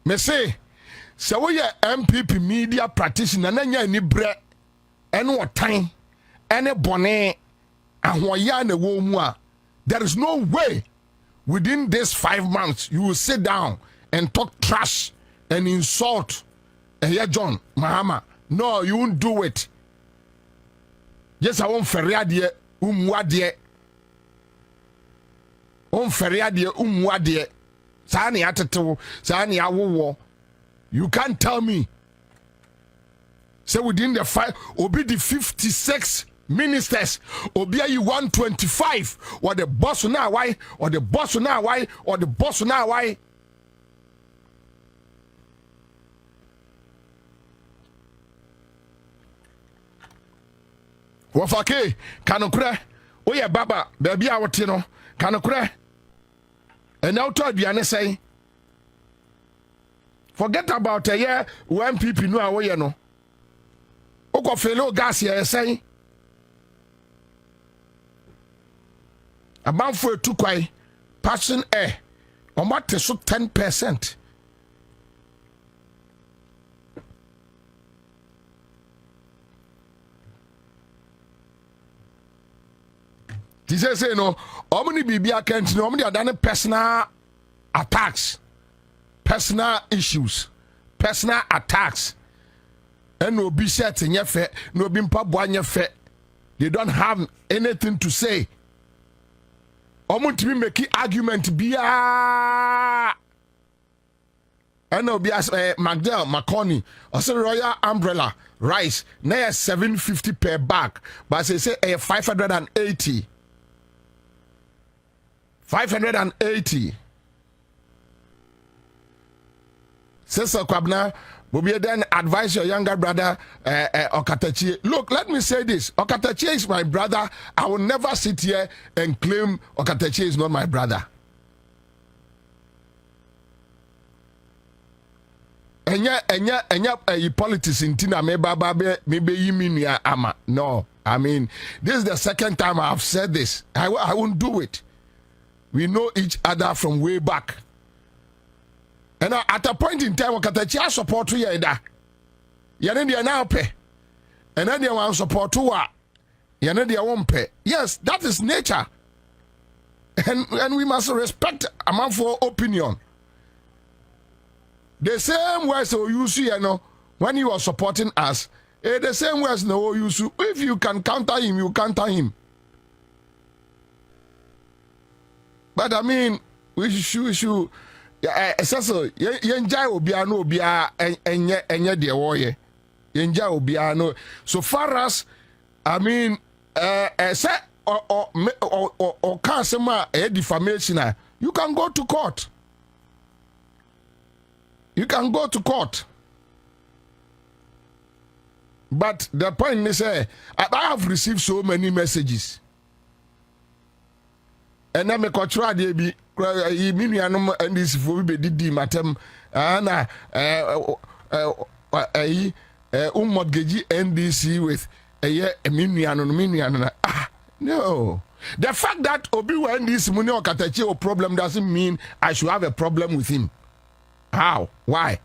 me say we MPP media practitioner na nya ni bre ene otan ene bone ahoya na wo mu a there is no way within this 5 months you will sit down and talk trash and insult John Mahama. No, you won't do it. Yes, I won't feriadie umwadie. Feriadie umwadie. Sani atetewo, sani awowo. You can't tell me. Say within the 5, obi the 56 ministers, obi you 125, or the boss now why, or the boss now why, or the boss now why. Wafake kanokure oye baba baby a wote no kanokure and out to aduane say forget about a year when people know away no oko felo gas here say about for two kwai passion air o mate so 10%. This is no, omni bibia can't no omni done personal attacks, personal issues, personal attacks. And no be set in your fe, no bimpa boanya fe. They don't have anything to say. Omunti me make argument bia. And no be as Magdal Maconi or say Royal Umbrella rice na 750 per bag, but say 580. 580. Sister Kwabna, Bobie then advise your younger brother Okatachi. Look, let me say this. Okatachi is my brother. I will never sit here and claim Okatachi is not my brother. Enya politics in Tina maybe you ama. No, I mean, this is the second time I have said this. I won't do it. We know each other from way back. And at a point in time, Okatachi support to Yeda. Yanedia now pay. And then they want support to what? Yanedia won't pay. Yes, that is nature. And we must respect a man for opinion. The same words you see, you know, when you are supporting us, the same words no you see. If you can counter him, you counter him. But I mean, we should so yenja obia no obia enye de woye yenja obia no so far as I mean say or can say defamation, you can go to court. You can go to court. But the point is I have received so many messages. And I'm a control de bi minuanom and this for be didi matem na mortgage NDC with minuanom no. The fact that Obi when this money or Katachi or problem doesn't mean I should have a problem with him. How? Why?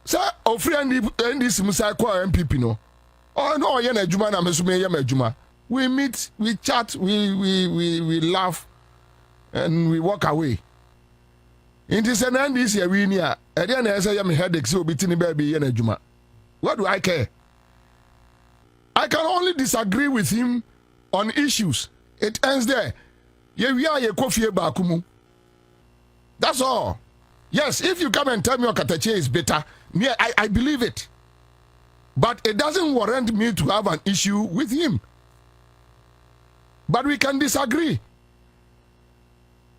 Sir, and this Musa MPP no. Oh no, yana juma na mesume yama juma. We meet, we chat, we laugh, and we walk away. In this and this year, we near. And then I say, I'm headache, so between baby and a juma. What do I care? I can only disagree with him on issues. It ends there. Yeah, we are a coffee bakumu. That's all. Yes, if you come and tell me Okatachi is better, I believe it. But it doesn't warrant me to have an issue with him. But we can disagree.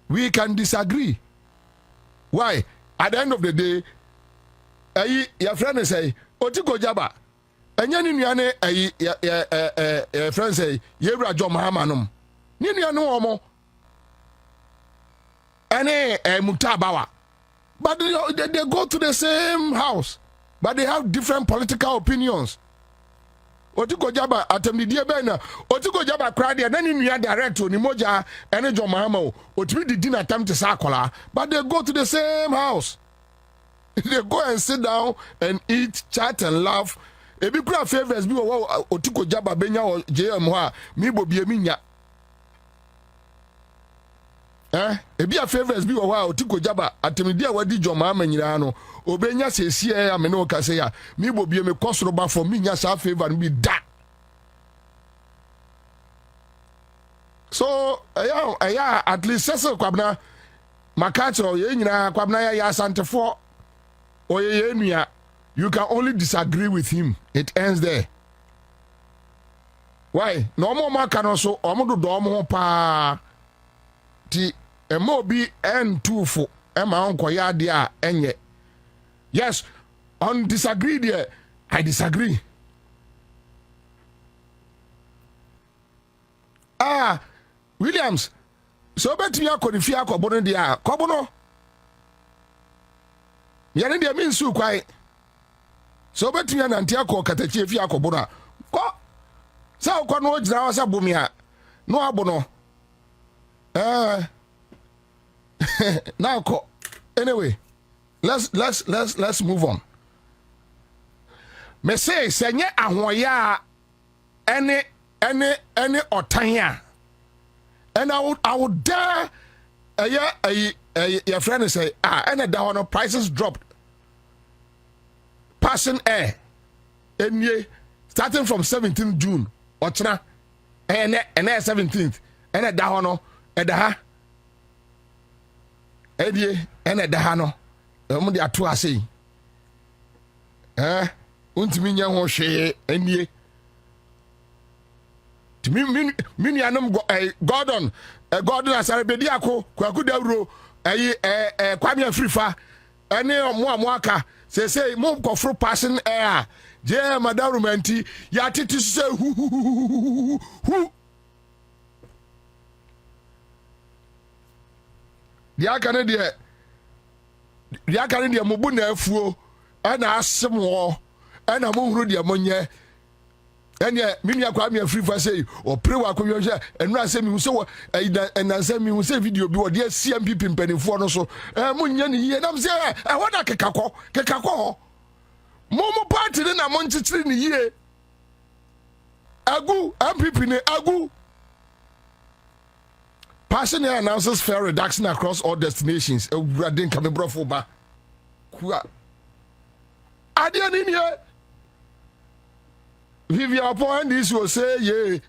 We can disagree. Why? At the end of the day, your friend say, Otiko Jaba. And yani your friend say, Yebra Jo Mahama. Nini no omo. Ane Mutabawa. But they go to the same house. But they have different political opinions. Otiko Jaba atemdidie be na Otiko Jaba kra de na ni nua direct oni moja ene John Mahama o otimi di dinner time to sakola but they go to the same house. They go and sit down and eat, chat and laugh. Ebi kura favors bi wo Otiko Jaba benya o JM ho a mi Bobie mi nya. Ebi a favors bi wo ho a Otiko Jaba atemdidie wadi John Mahama nyina no obenya sesie ya me no kase ya mi Bobie me kosoro ba for mi nya sa favor bi da. So at least sese kwabna makacho ye nyina kwabna ya asantefo oye nua you can only disagree with him. It ends there. Why no mo maka no so omodo do mo pa ti emo bi n2fo ema onkoya ade a enye. Yes, on disagree there, I disagree. Williams, so bet me akọ fi akọbono dia kọbono. Yane dia mi nsu kwai. So bet me anante akọ katachi fi akọbono a. Ko sa okọ no ojira wa sa bomi a. No abono. Now ko anyway. Let's move on. Me say senye ahoya any otanya. And I would dare your friend say and down on prices dropped. Passing air. And ye starting from 17th June. Ochna and 17th. And down on ha. And dahano. Omo de ato ase untimi nya ho hwe enie timi minianum Gordon asare bedi akọ kwaku dawro kwame afrifa ene omo aka say mo kofro passing air je madawro manti ya titi say hu dia kana de dia kan dia mo bu na afuo ana asem wo ana mo huru dia monye ene mimi akwa mi afri fa sei o pre wa ko hwe enu asem mi so ena asem mi so video bi wo dia NPP mpanifo no so mo nya ni yie nam se wona kekakọ mo party na mo nchichiri ni yie agu NPP ne agu. Passion announces fare reduction across all destinations. Radin Kamibrofu ba. Kua. Adian in here. Vivian upon this will say, yay.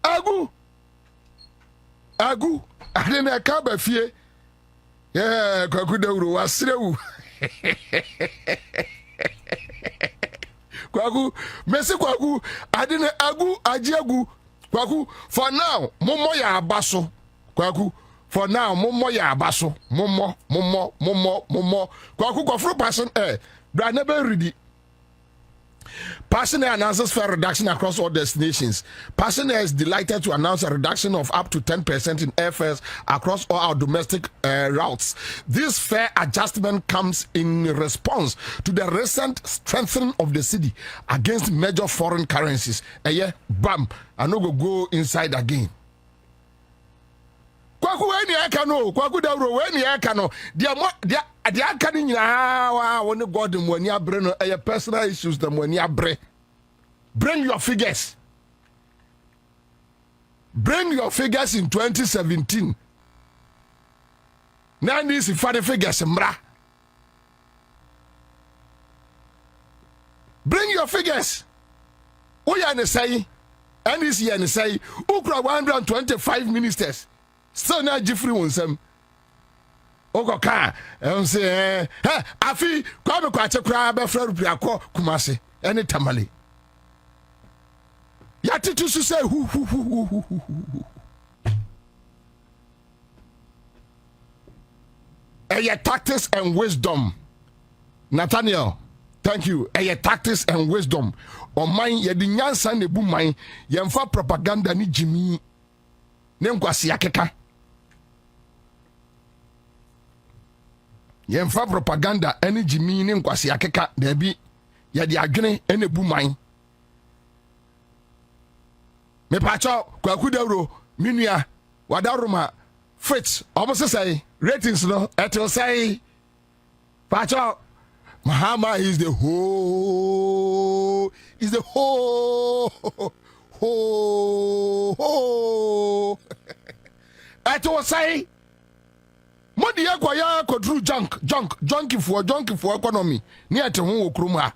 Agu. I didn't come by fear. Yeah, Kakuduru was slow. Kwagu, Messi Kwagu, I didn't agu. Kwaku, for now, momo ya abaso. Kwaku, for now, momo ya abaso. Momo. Kwaku, kofru passion I never ready. Passion announces fare reduction across all destinations. Passion is delighted to announce a reduction of up to 10% in airfares across all our domestic routes. This fare adjustment comes in response to the recent strengthening of the city against major foreign currencies. Bam, I no go inside again. Kwaku weni aka no, kwaku dawro weni aka no. Dia aka ni nyina wa woni god mo ani abre no personal issues them woni abre. Bring your figures. Bring your figures in 2017. Now this is for the figures mra. Bring your figures. Who ya ne say? And this year ne say, ukra 125 ministers. So now Jeffrey wonsam. Okoka say afi kwa me kwache kra be fra rupia ko kumase ene tamale. Yatitu su say hu. Tactics and wisdom. Nathaniel, thank you. Tactics and wisdom. O man ye di nyansa ne bu man ye mfa propaganda ni jimi ne nkwase akeka. Ye mfa propaganda ani jimi ne nkwase akeka da bi ya di adwene ene bu man me pacho kwaku dawro minua wadaroma fits almost say ratings no it will say pacho Mahama is the whole it will say modi yakwaya kodru junkie for economy ni ate ho okrum ha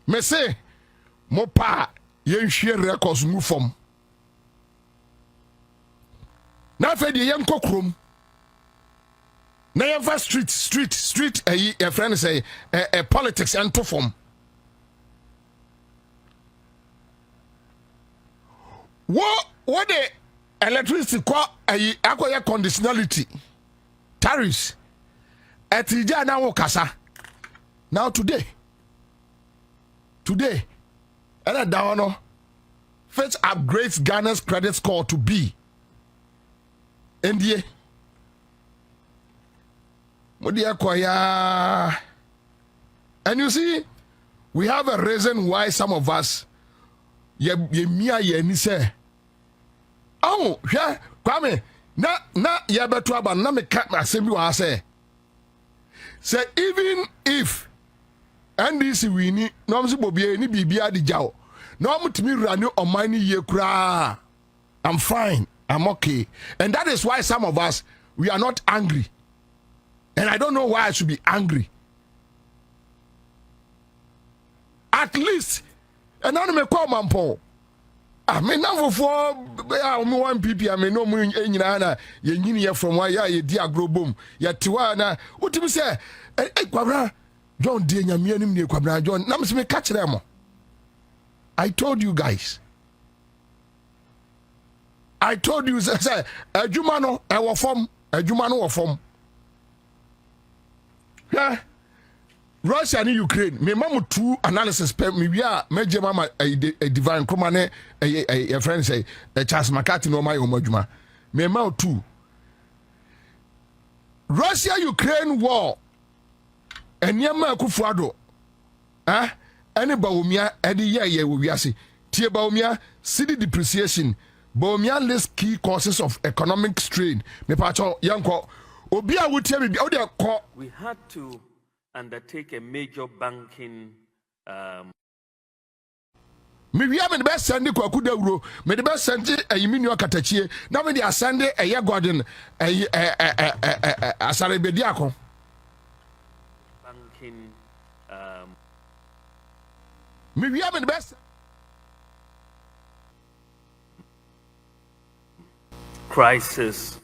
me say mo pa yenhwe records mu fom na fe de yen kokrom na yen fa street a friend say politics and to form what the electricity kwa akoya conditionality tariffs etija na wo kasa now today and that one Fitch upgrades Ghana's credit score to B. NDA. And you see, we have a reason why some of us ye say, oh, yeah, Kwame, na ye betu aba na me cut my assembly wa say. Say even if NDC wini no msi Bobie ni bibia di jaw no mutimi rani omani ye kura I'm fine, I'm okay, and that is why some of us we are not angry, and I don't know why I should be angry. At least and now me call mampo I mean now for me one NPP I mean no mu nyina na ye nyini ye from why ye di agro boom ye tiwa na utimi say kwabra John de nyame anim ne kwabra John na me catch them. I told you guys. I told you say adwuma no e wo fom adwuma no wo fom. Yeah. Russia and Ukraine me mamu two analysis per me bia meje mama a divine kuma ne a friend say Charles McCarthy no my omadwuma me mamu two Russia Ukraine war enyema akufuado ene baomia ede ye wo wiase tie baomia city depreciation baomia list key causes of economic strain me pacho yanko obi a wotie me o de ko we had to undertake a major banking me wia me the best send kwaku dawro me the best send ayimi nu akatachie na me the asande eye godin asare bedi akon banking me wia me the best crisis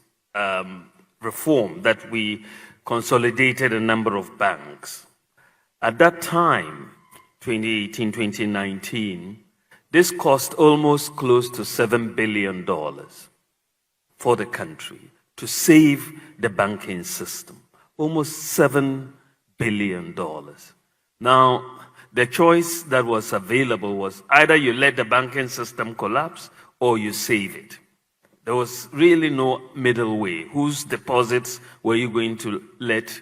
reform that we consolidated a number of banks. At that time, 2018, 2019, this cost almost close to $7 billion for the country to save the banking system. Almost $7 billion. Now, the choice that was available was either you let the banking system collapse or you save it. There was really no middle way. Whose deposits were you going to let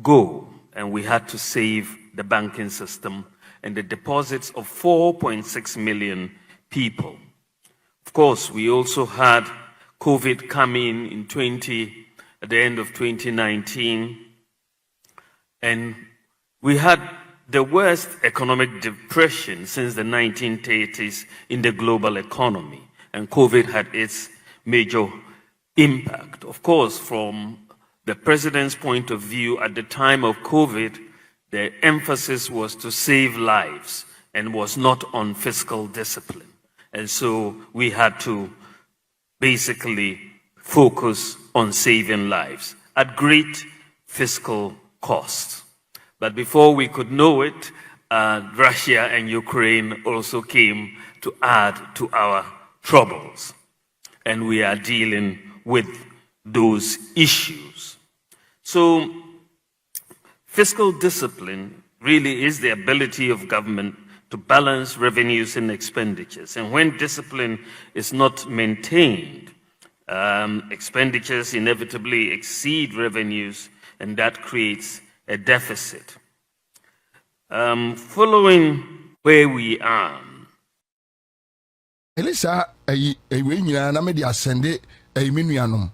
go? And we had to save the banking system and the deposits of 4.6 million people. Of course, we also had COVID coming in at the end of 2019. And we had the worst economic depression since the 1930s in the global economy. And COVID had its major impact. Of course, from the president's point of view at the time of COVID, the emphasis was to save lives and was not on fiscal discipline. And so we had to basically focus on saving lives at great fiscal cost. But before we could know it, Russia and Ukraine also came to add to our troubles. And we are dealing with those issues. So fiscal discipline really is the ability of government to balance revenues and expenditures. And when discipline is not maintained, expenditures inevitably exceed revenues, and that creates a deficit. Following where we are. Elisa, we na me dia sende minuanom.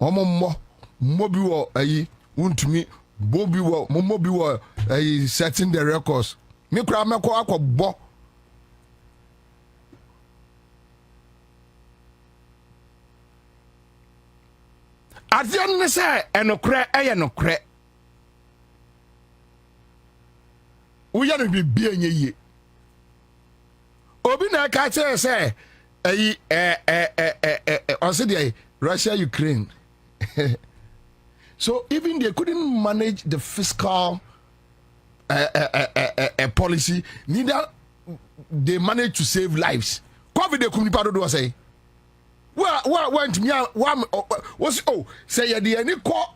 Omo bi wo untumi Bobie wo Bobie wo setting the records. Me kura me ko akobbo. Adian ne say enokre enokre. Uya no bibia nye Obi na ka say Russia Ukraine. So even they couldn't manage the fiscal policy, neither they managed to save lives. COVID they couldn't do say. What went me was say the any call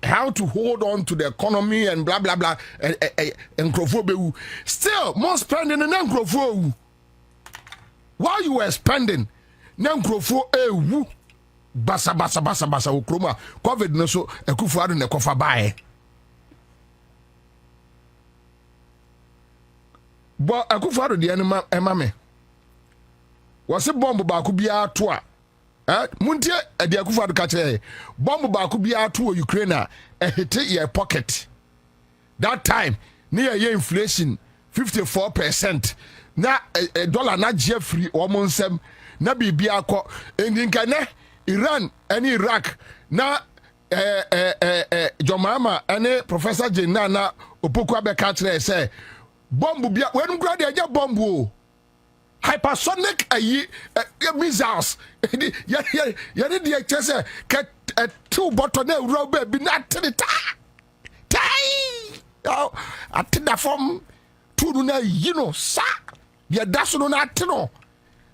how to hold on to the economy and blah blah blah and still more spending and then while you were spending then basa okroma COVID no so ekufuado ne kofa bae bo ekufuado de ne ma me wose bomb ba ku bia to a muntie de ekufuado ka kire bomb ba ku bia to Ukraine hit your pocket that time near your inflation 54% na dollar na je free o mo nsem na bibia akọ endinkane Iran and Iraq na Mahama and Professor Jenna na Opoku abeka kire say bomb bia when grade eja bomb hypersonic missiles ya need the chese ke two button na rubber bi na tinita tai atinda form two na sa ya daso no na atino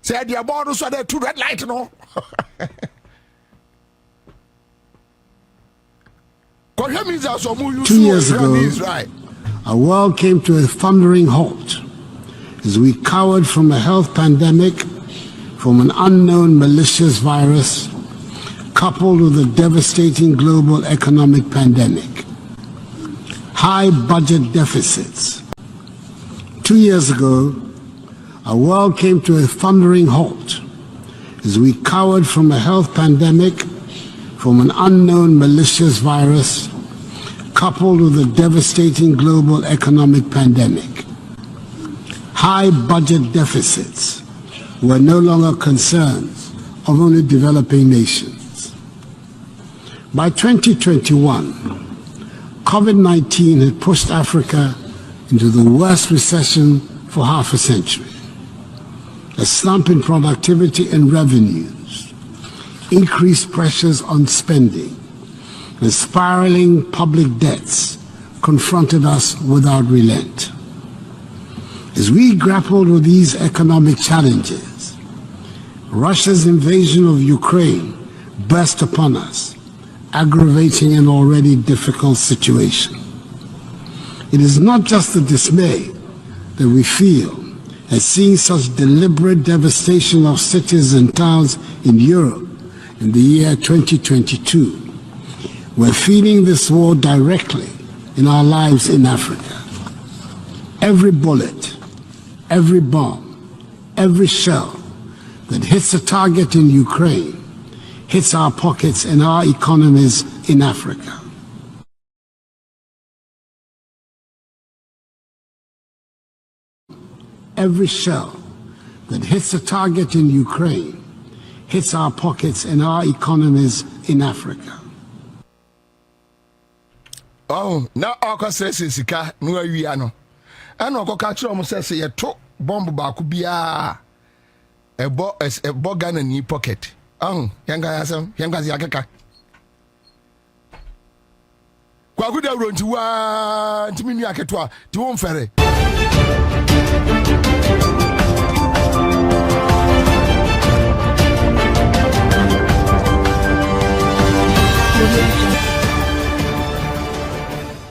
say the board so the two red light no 2 years ago, our world came to a thundering halt as we cowered from a health pandemic, from an unknown malicious virus, coupled with a devastating global economic pandemic. High budget deficits. 2 years ago, our world came to a thundering halt as we cowered from a health pandemic, from an unknown malicious virus, coupled with a devastating global economic pandemic. High budget deficits were no longer concerns of only developing nations. By 2021, COVID-19 had pushed Africa into the worst recession for half a century. A slump in productivity and revenues, increased pressures on spending, and spiraling public debts confronted us without relent. As we grappled with these economic challenges, Russia's invasion of Ukraine burst upon us, aggravating an already difficult situation. It is not just the dismay that we feel at seeing such deliberate devastation of cities and towns in Europe in the year 2022. We're feeling this war directly in our lives in Africa. Every bullet, every bomb, every shell that hits a target in Ukraine hits our pockets and our economies in Africa. Every shell that hits a target in Ukraine hits our pockets and our economies in Africa. Oh, now our consensus sika no awia no. And no ka kire omo say ye to bomb ba ku bia ebo Ghana ni pocket. Yanga yasem, yanga yakeka. Kwa ku da ronti wa ntimi nu aketo a ti won fere.